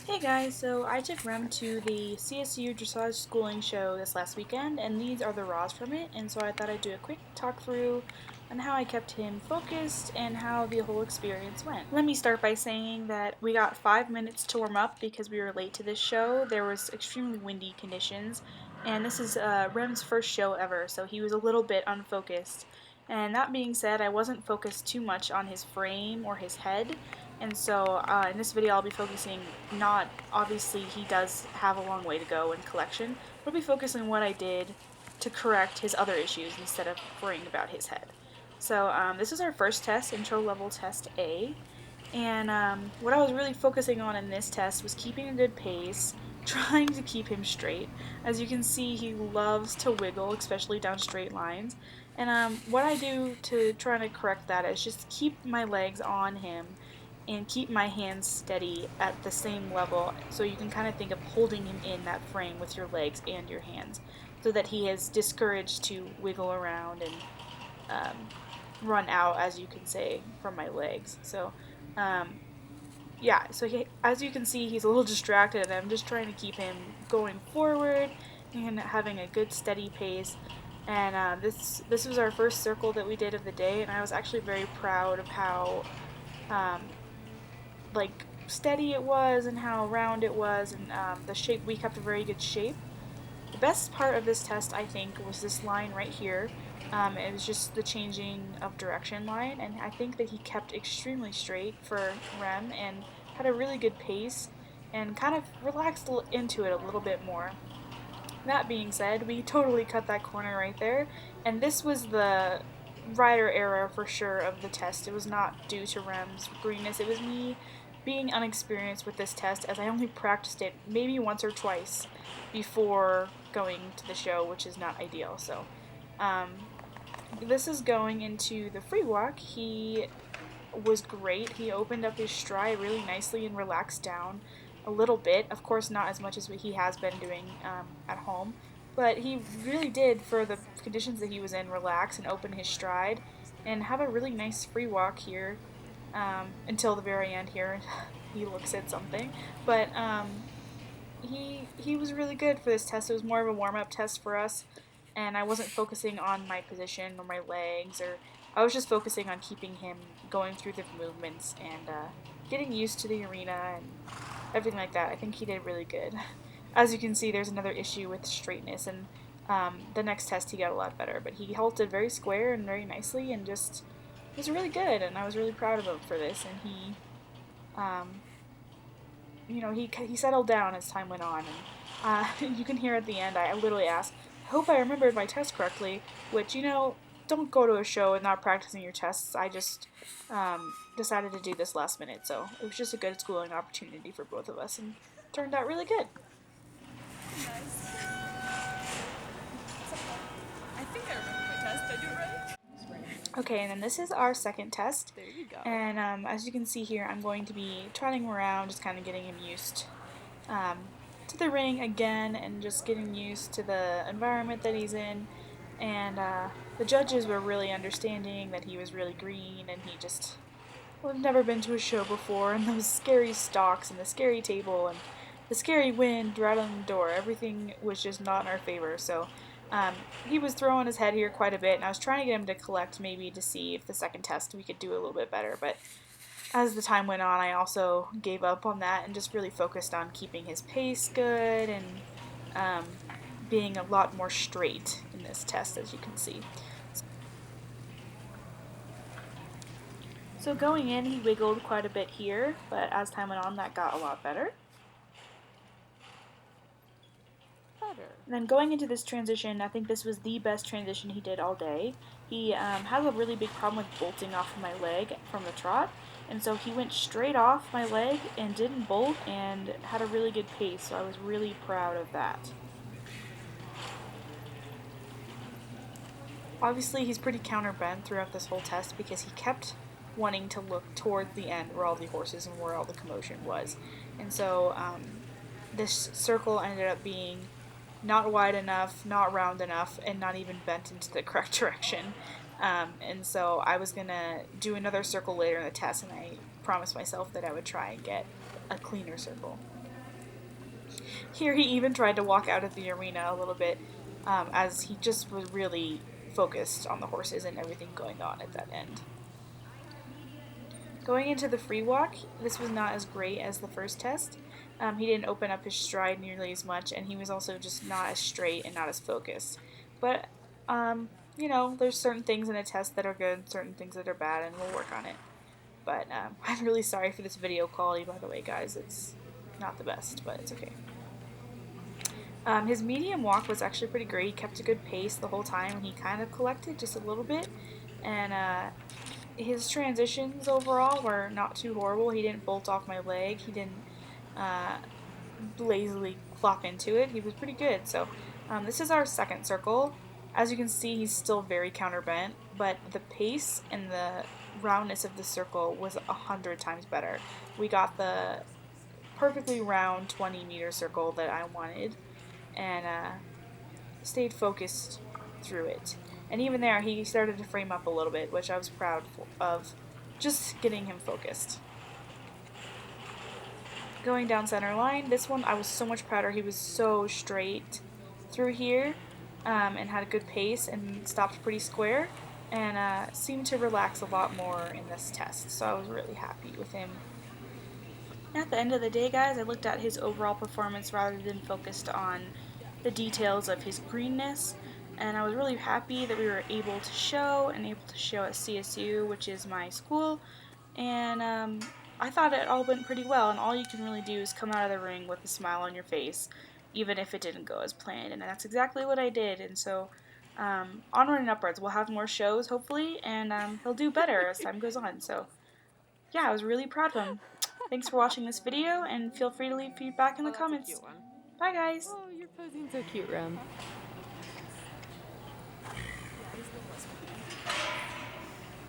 Hey guys, so I took Rem to the CSU Dressage Schooling Show this last weekend, and these are the raws from it, and so I thought I'd do a quick talk through on how I kept him focused and how the whole experience went. Let me start by saying that we got 5 minutes to warm up because we were late to this show. There was extremely windy conditions, and this is Rem's first show ever, so he was a little bit unfocused. And that being said, I wasn't focused too much on his frame or his head. And so in this video I'll be focusing not, obviously he does have a long way to go in collection, but I'll be focusing on what I did to correct his other issues instead of worrying about his head. So this is our first test, intro level test A, and what I was really focusing on in this test was keeping a good pace, trying to keep him straight. As you can see, he loves to wiggle, especially down straight lines. And what I do to try to correct that is just keep my legs on him and keep my hands steady at the same level, so you can kind of think of holding him in that frame with your legs and your hands so that he is discouraged to wiggle around and um, run out, as you can say, from my legs. So um, yeah, so as you can see, he's a little distracted, and I'm just trying to keep him going forward and having a good steady pace. And this was our first circle that we did of the day, and I was actually very proud of how um, like steady it was and how round it was, and the shape, we kept a very good shape. The best part of this test, I think, was this line right here. It was just the changing of direction line, and I think that he kept extremely straight for Rem and had a really good pace and kind of relaxed into it a little bit more. That being said, we totally cut that corner right there, and this was the rider error for sure of the test. It was not due to Rem's greenness, it was me being unexperienced with this test, as I only practiced it maybe once or twice before going to the show, which is not ideal. So, um, this is going into the free walk. He was great. He opened up his stride really nicely and relaxed down a little bit. Of course, not as much as what he has been doing at home, but he really did, for the conditions that he was in, relax and open his stride and have a really nice free walk here until the very end here. He looks at something, but he was really good for this test. It was more of a warm up test for us, and I wasn't focusing on my position or my legs, or I was just focusing on keeping him going through the movements and getting used to the arena and everything like that. I think he did really good. As you can see, there's another issue with straightness, and the next test he got a lot better, but he halted very square and very nicely and just was really good, and I was really proud of him for this. And um, he settled down as time went on, and you can hear at the end, I literally asked, "I hope I remembered my test correctly," which, don't go to a show and not practicing your tests. I just decided to do this last minute, so it was just a good schooling opportunity for both of us, and turned out really good. Nice. I think I remember my test. Did I do it right? Okay, and then this is our second test, There you go. and as you can see here, I'm going to be trotting him around, just kind of getting him used um, to the ring again, and just getting used to the environment that he's in. And the judges were really understanding that he was really green, and he just, well, have never been to a show before, and those scary stalks and the scary table and the scary wind rattling the door, everything was just not in our favor. So um, he was throwing his head here quite a bit, and I was trying to get him to collect, maybe to see if the second test we could do a little bit better. But as the time went on, I also gave up on that and just really focused on keeping his pace good and um, being a lot more straight in this test, as you can see. So going in, he wiggled quite a bit here, but as time went on, that got a lot better. Better. And then going into this transition, I think this was the best transition he did all day. He has a really big problem with bolting off of my leg from the trot, and so he went straight off my leg and didn't bolt and had a really good pace, so I was really proud of that. Obviously, he's pretty counterbent throughout this whole test because he kept wanting to look towards the end where all the horses and where all the commotion was. And so this circle ended up being not wide enough, not round enough, and not even bent into the correct direction. And so I was going to do another circle later in the test, and I promised myself that I would try and get a cleaner circle. Here he even tried to walk out of the arena a little bit, as he just was really focused on the horses and everything going on at that end. Going into the free walk, this was not as great as the first test. He didn't open up his stride nearly as much, and he was also just not as straight and not as focused. But, there's certain things in a test that are good, certain things that are bad, and we'll work on it. But I'm really sorry for this video quality, by the way, guys. It's not the best, but it's okay. His medium walk was actually pretty great. He kept a good pace the whole time, and he kind of collected just a little bit. And his transitions overall were not too horrible. He didn't bolt off my leg. He didn't uh, lazily clop into it. He was pretty good. So this is our second circle. As you can see, he's still very counterbent, but the pace and the roundness of the circle was 100 times better. We got the perfectly round 20-meter circle that I wanted, and stayed focused through it. And even there, he started to frame up a little bit, which I was proud of, just getting him focused. Going down center line, this one I was so much prouder. He was so straight through here, and had a good pace and stopped pretty square, and seemed to relax a lot more in this test. So I was really happy with him. At the end of the day, guys, I looked at his overall performance rather than focused on the details of his greenness, and I was really happy that we were able to show at CSU, which is my school, and I thought it all went pretty well, and all you can really do is come out of the ring with a smile on your face, even if it didn't go as planned, and that's exactly what I did. And so onward and upwards, we'll have more shows, hopefully, and he'll do better as time goes on. So yeah, I was really proud of him. Thanks for watching this video, and feel free to leave feedback in the Oh, that's a comments. cute one. Bye, guys! Oh, you're posing so cute, Rem.